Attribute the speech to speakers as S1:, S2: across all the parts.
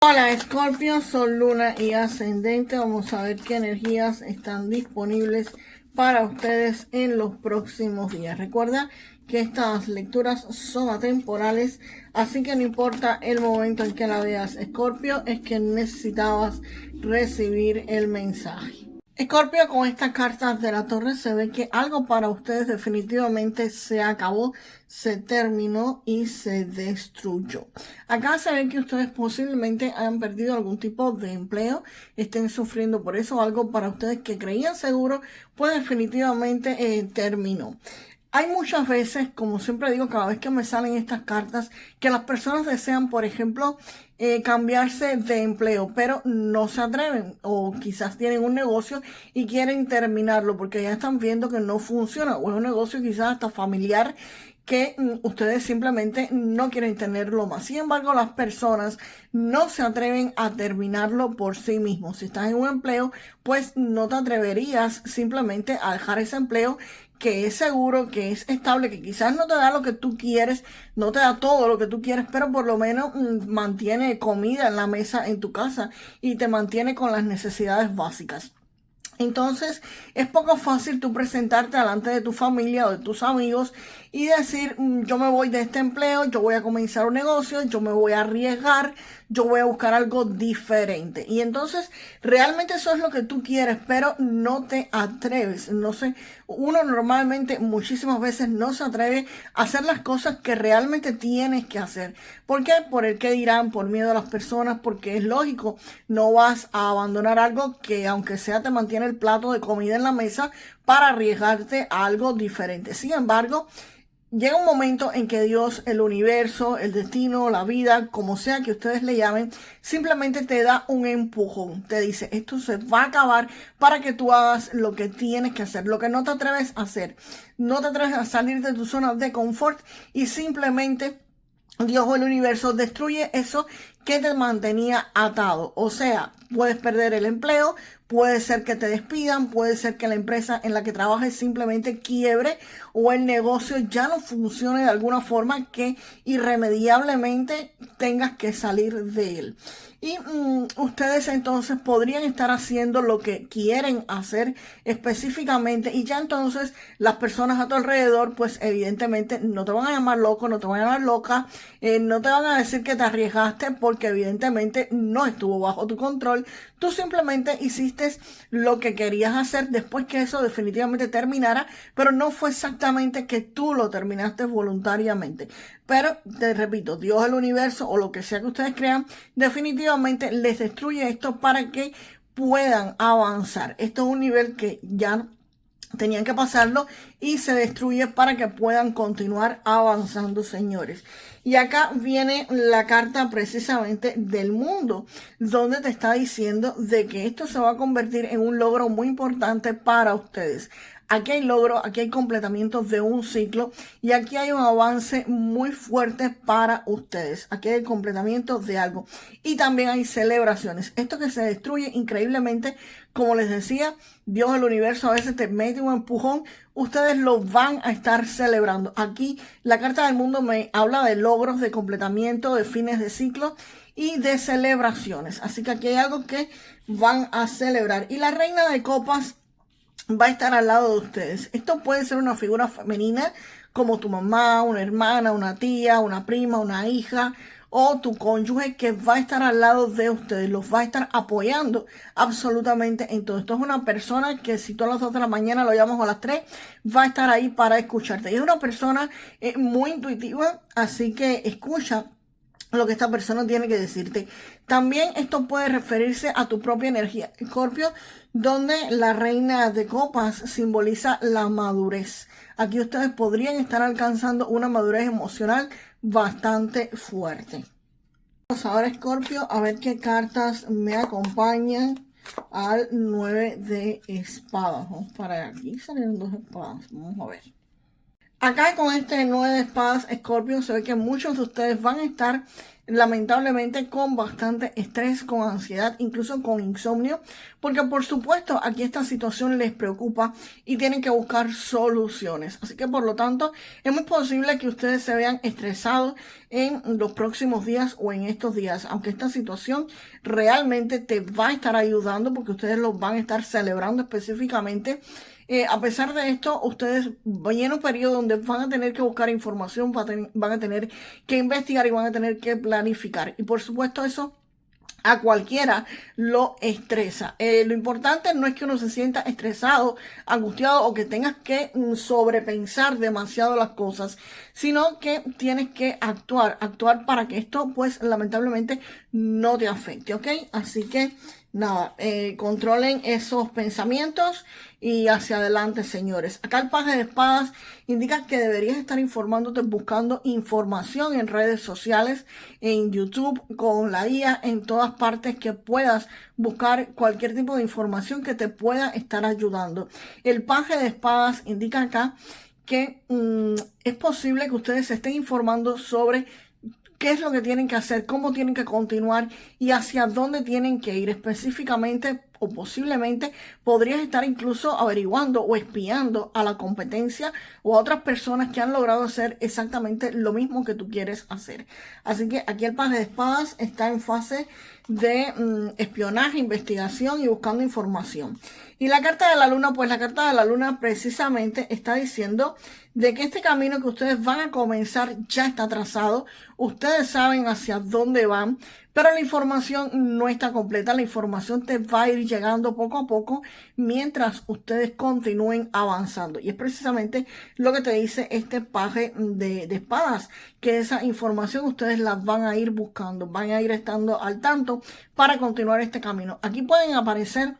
S1: Hola Escorpio, Sol, Luna y Ascendente. Vamos a ver qué energías están disponibles para ustedes en los próximos días. Recuerda que estas lecturas son atemporales, así que no importa el momento en que la veas, Escorpio, es que necesitabas recibir el mensaje. Escorpio, con estas cartas de la Torre se ve que algo para ustedes definitivamente se acabó, se terminó y se destruyó. Acá se ve que ustedes posiblemente hayan perdido algún tipo de empleo, estén sufriendo por eso. Algo para ustedes que creían seguro, pues definitivamente terminó. Hay muchas veces, como siempre digo, cada vez que me salen estas cartas, que las personas desean, por ejemplo, cambiarse de empleo, pero no se atreven, o quizás tienen un negocio y quieren terminarlo porque ya están viendo que no funciona, o es un negocio quizás hasta familiar que ustedes simplemente no quieren tenerlo más. Sin embargo, las personas no se atreven a terminarlo por sí mismos. Si estás en un empleo, pues no te atreverías simplemente a dejar ese empleo que es seguro, que es estable, que quizás no te da lo que tú quieres, no te da todo lo que tú quieres, pero por lo menos mantiene comida en la mesa en tu casa y te mantiene con las necesidades básicas. Entonces es poco fácil tú presentarte delante de tu familia o de tus amigos y decir, yo me voy de este empleo, yo voy a comenzar un negocio, yo me voy a arriesgar, yo voy a buscar algo diferente. Y entonces realmente eso es lo que tú quieres, pero no te atreves. No sé, uno normalmente muchísimas veces no se atreve a hacer las cosas que realmente tienes que hacer. ¿Por qué? Por el que dirán, por miedo a las personas, porque es lógico, no vas a abandonar algo que aunque sea te mantiene el plato de comida en la mesa para arriesgarte a algo diferente. Sin embargo, llega un momento en que Dios, el universo, el destino, la vida, como sea que ustedes le llamen, simplemente te da un empujón. Te dice, esto se va a acabar para que tú hagas lo que tienes que hacer, lo que no te atreves a hacer. No te atreves a salir de tu zona de confort y simplemente Dios o el universo destruye eso que te mantenía atado. O sea, puedes perder el empleo, puede ser que te despidan, puede ser que la empresa en la que trabajes simplemente quiebre o el negocio ya no funcione de alguna forma que irremediablemente tengas que salir de él. Y ustedes entonces podrían estar haciendo lo que quieren hacer específicamente y ya entonces las personas a tu alrededor pues evidentemente no te van a llamar loco, no te van a llamar loca, no te van a decir que te arriesgaste porque evidentemente no estuvo bajo tu control. Tú simplemente hiciste lo que querías hacer después que eso definitivamente terminara, pero no fue exactamente que tú lo terminaste voluntariamente. Pero te repito, Dios, el universo o lo que sea que ustedes crean, definitivamente les destruye esto para que puedan avanzar. Esto es un nivel que ya tenían que pasarlo y se destruye para que puedan continuar avanzando, señores. Y acá viene la carta precisamente del mundo, donde te está diciendo de que esto se va a convertir en un logro muy importante para ustedes. Aquí hay logro, aquí hay completamiento de un ciclo y aquí hay un avance muy fuerte para ustedes. Aquí hay el completamiento de algo y también hay celebraciones. Esto que se destruye increíblemente, como les decía, Dios, el universo a veces te mete un empujón, ustedes lo van a estar celebrando. Aquí la carta del mundo me habla de logros, de completamiento, de fines de ciclo y de celebraciones. Así que aquí hay algo que van a celebrar. Y la reina de copas va a estar al lado de ustedes. Esto puede ser una figura femenina como tu mamá, una hermana, una tía, una prima, una hija o tu cónyuge que va a estar al lado de ustedes, los va a estar apoyando absolutamente en todo. Esto es una persona que si tú a las 2 de la mañana lo llamas a las 3, va a estar ahí para escucharte. Y es una persona muy intuitiva, así que escucha lo que esta persona tiene que decirte. También esto puede referirse a tu propia energía, Escorpio, donde la reina de copas simboliza la madurez. Aquí ustedes podrían estar alcanzando una madurez emocional bastante fuerte. Vamos ahora, Escorpio, a ver qué cartas me acompañan al 9 de espadas. Vamos para aquí, salieron 2 espadas. Vamos a ver. Acá con este 9 de espadas, Escorpio, se ve que muchos de ustedes van a estar lamentablemente con bastante estrés, con ansiedad, incluso con insomnio, porque por supuesto aquí esta situación les preocupa y tienen que buscar soluciones. Así que por lo tanto es muy posible que ustedes se vean estresados en los próximos días o en estos días, aunque esta situación realmente te va a estar ayudando porque ustedes los van a estar celebrando específicamente. A pesar de esto, ustedes viene un periodo donde van a tener que buscar información, van a tener que investigar y van a tener que planificar. Y por supuesto eso a cualquiera lo estresa. Lo importante no es que uno se sienta estresado, angustiado o que tengas que sobrepensar demasiado las cosas, sino que tienes que actuar para que esto pues lamentablemente no te afecte, ¿ok? Así que nada, controlen esos pensamientos y hacia adelante, señores. Acá el paje de espadas indica que deberías estar informándote, buscando información en redes sociales, en YouTube, con la IA, en todas partes que puedas buscar cualquier tipo de información que te pueda estar ayudando. El paje de espadas indica acá que es posible que ustedes se estén informando sobre qué es lo que tienen que hacer, cómo tienen que continuar y hacia dónde tienen que ir específicamente o posiblemente podrías estar incluso averiguando o espiando a la competencia o a otras personas que han logrado hacer exactamente lo mismo que tú quieres hacer. Así que aquí el paje de espadas está en fase de espionaje, investigación y buscando información. Y la carta de la luna, pues la carta de la luna precisamente está diciendo de que este camino que ustedes van a comenzar ya está trazado. Ustedes saben hacia dónde van, pero la información no está completa. La información te va a ir llegando poco a poco mientras ustedes continúen avanzando. Y es precisamente lo que te dice este paje de espadas, que esa información ustedes la van a ir buscando, van a ir estando al tanto para continuar este camino. Aquí pueden aparecer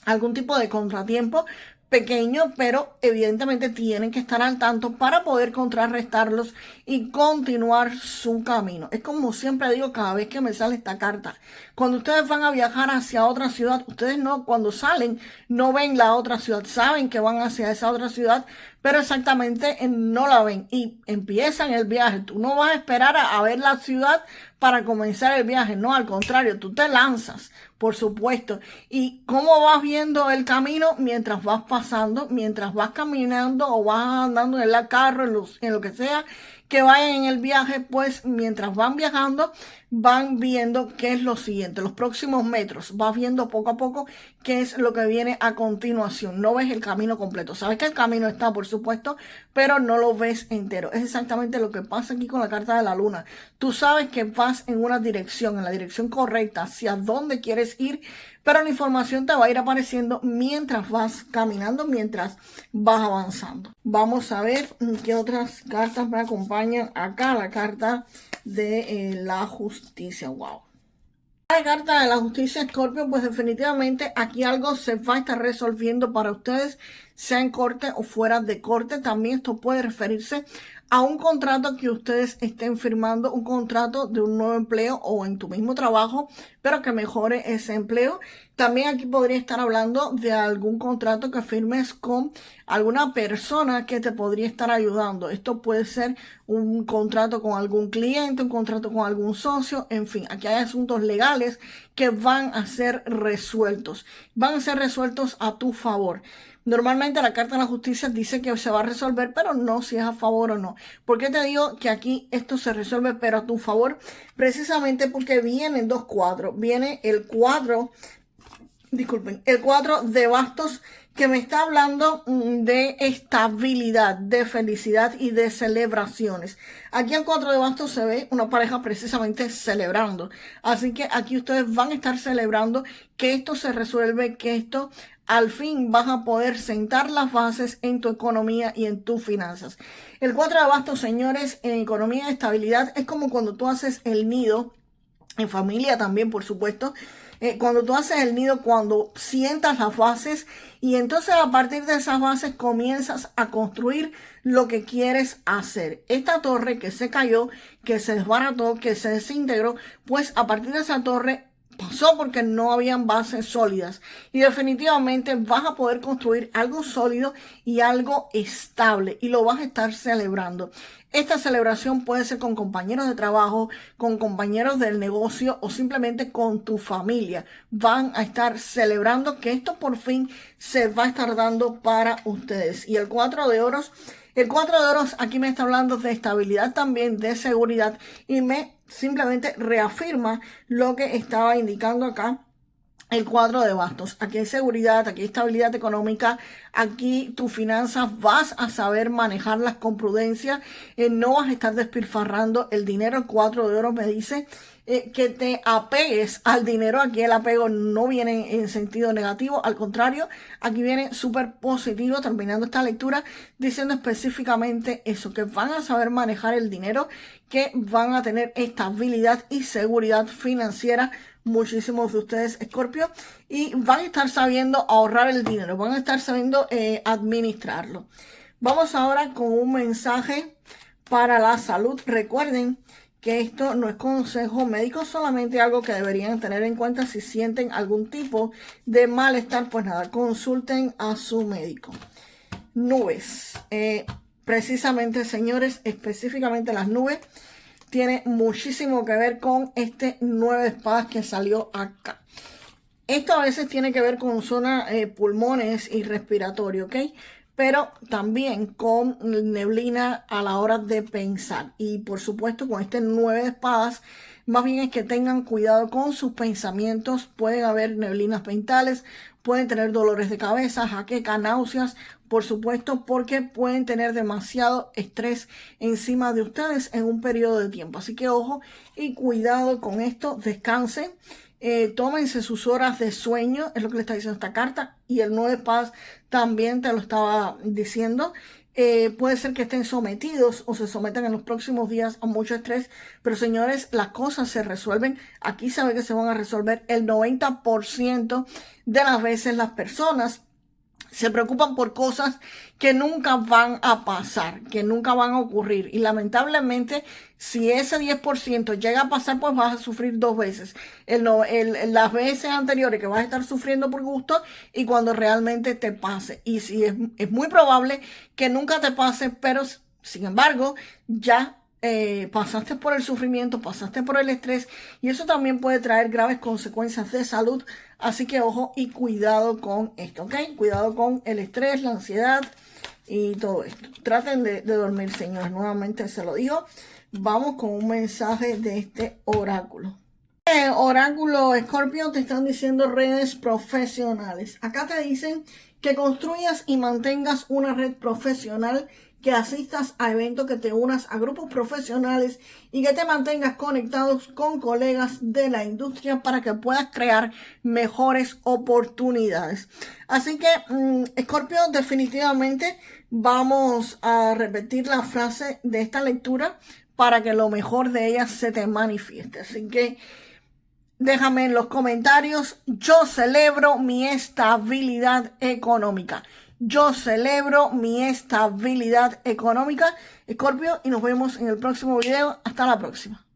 S1: algún tipo de contratiempo pequeño, pero evidentemente tienen que estar al tanto para poder contrarrestarlos y continuar su camino. Es como siempre digo cada vez que me sale esta carta. Cuando ustedes van a viajar hacia otra ciudad, ustedes no, cuando salen, no ven la otra ciudad, saben que van hacia esa otra ciudad, pero exactamente no la ven y empiezan el viaje. Tú no vas a esperar a ver la ciudad para comenzar el viaje, no, al contrario, tú te lanzas, por supuesto. ¿Y cómo vas viendo el camino? Mientras vas pasando, mientras vas caminando o vas andando en el carro, en lo que sea que vayan en el viaje, pues mientras van viajando, van viendo qué es lo siguiente, los próximos metros, vas viendo poco a poco qué es lo que viene a continuación. No ves el camino completo, sabes que el camino está, por supuesto, pero no lo ves entero. Es exactamente lo que pasa aquí con la carta de la luna. Tú sabes que vas en una dirección, en la dirección correcta, hacia dónde quieres ir, pero la información te va a ir apareciendo mientras vas caminando, mientras vas avanzando. Vamos a ver qué otras cartas me acompañan acá. La carta de la justicia. Wow. La carta de la justicia, Escorpio, pues definitivamente aquí algo se va a estar resolviendo para ustedes, sea en corte o fuera de corte. También esto puede referirse a un contrato que ustedes estén firmando, un contrato de un nuevo empleo o en tu mismo trabajo, pero que mejore ese empleo. También aquí podría estar hablando de algún contrato que firmes con alguna persona que te podría estar ayudando. Esto puede ser un contrato con algún cliente, un contrato con algún socio, en fin, aquí hay asuntos legales que van a ser resueltos. Van a ser resueltos a tu favor. Normalmente la carta de la justicia dice que se va a resolver, pero no si es a favor o no. ¿Por qué te digo que aquí esto se resuelve, pero a tu favor? Precisamente porque vienen dos cuadros. Viene el cuadro, disculpen, el cuadro de bastos que me está hablando de estabilidad, de felicidad y de celebraciones. Aquí el cuadro de bastos se ve una pareja precisamente celebrando. Así que aquí ustedes van a estar celebrando que esto se resuelve, que esto al fin vas a poder sentar las bases en tu economía y en tus finanzas. El 4 de bastos, señores, en economía y estabilidad es como cuando tú haces el nido, en familia también, por supuesto. Cuando tú haces el nido, cuando sientas las bases y entonces a partir de esas bases comienzas a construir lo que quieres hacer. Esta torre que se cayó, que se desbarató, que se desintegró, pues a partir de esa torre pasó porque no habían bases sólidas. Y definitivamente vas a poder construir algo sólido y algo estable y lo vas a estar celebrando. Esta celebración puede ser con compañeros de trabajo, con compañeros del negocio o simplemente con tu familia. Van a estar celebrando que esto por fin se va a estar dando para ustedes. Y el 4 de oros, aquí me está hablando de estabilidad también, de seguridad y me simplemente reafirma lo que estaba indicando acá. El 4 de bastos, aquí hay seguridad, aquí hay estabilidad económica, aquí tus finanzas vas a saber manejarlas con prudencia, no vas a estar despilfarrando el dinero. El 4 de oros me dice que te apegues al dinero. Aquí el apego no viene en sentido negativo, al contrario, aquí viene súper positivo, terminando esta lectura diciendo específicamente eso, que van a saber manejar el dinero, que van a tener estabilidad y seguridad financiera. Muchísimos de ustedes, Escorpio, y van a estar sabiendo ahorrar el dinero, van a estar sabiendo administrarlo. Vamos ahora con un mensaje para la salud. Recuerden que esto no es consejo médico, solamente algo que deberían tener en cuenta. Si sienten algún tipo de malestar, pues nada, consulten a su médico. Nubes, precisamente, señores, específicamente las nubes tiene muchísimo que ver con este 9 de espadas que salió acá. Esto a veces tiene que ver con zona pulmones y respiratorio, ¿ok? Pero también con neblina a la hora de pensar. Y por supuesto con este 9 de espadas, más bien es que tengan cuidado con sus pensamientos. Pueden haber neblinas mentales, pueden tener dolores de cabeza, jaqueca, náuseas, por supuesto, porque pueden tener demasiado estrés encima de ustedes en un periodo de tiempo. Así que ojo y cuidado con esto, descansen. Tómense sus horas de sueño, es lo que le está diciendo esta carta, y el 9 de espadas también te lo estaba diciendo. Puede ser que estén sometidos o se sometan en los próximos días a mucho estrés, pero señores, las cosas se resuelven. Aquí se ve que se van a resolver el 90% de las veces. Las personas se preocupan por cosas que nunca van a pasar, que nunca van a ocurrir. Y lamentablemente, si ese 10% llega a pasar, pues vas a sufrir dos veces. Las veces anteriores que vas a estar sufriendo por gusto y cuando realmente te pase. Y si es muy probable que nunca te pase, pero sin embargo, ya pasaste por el sufrimiento, pasaste por el estrés y eso también puede traer graves consecuencias de salud. Así que ojo y cuidado con esto, ¿ok? Cuidado con el estrés, la ansiedad y todo esto. Traten de dormir, señores. Nuevamente se lo digo. Vamos con un mensaje de este oráculo. Oráculo Escorpio, te están diciendo redes profesionales. Acá te dicen que construyas y mantengas una red profesional, que asistas a eventos, que te unas a grupos profesionales y que te mantengas conectados con colegas de la industria para que puedas crear mejores oportunidades. Así que, Escorpio, definitivamente vamos a repetir la frase de esta lectura para que lo mejor de ella se te manifieste. Así que déjame en los comentarios: yo celebro mi estabilidad económica. Yo celebro mi estabilidad económica, Escorpio, y nos vemos en el próximo video. Hasta la próxima.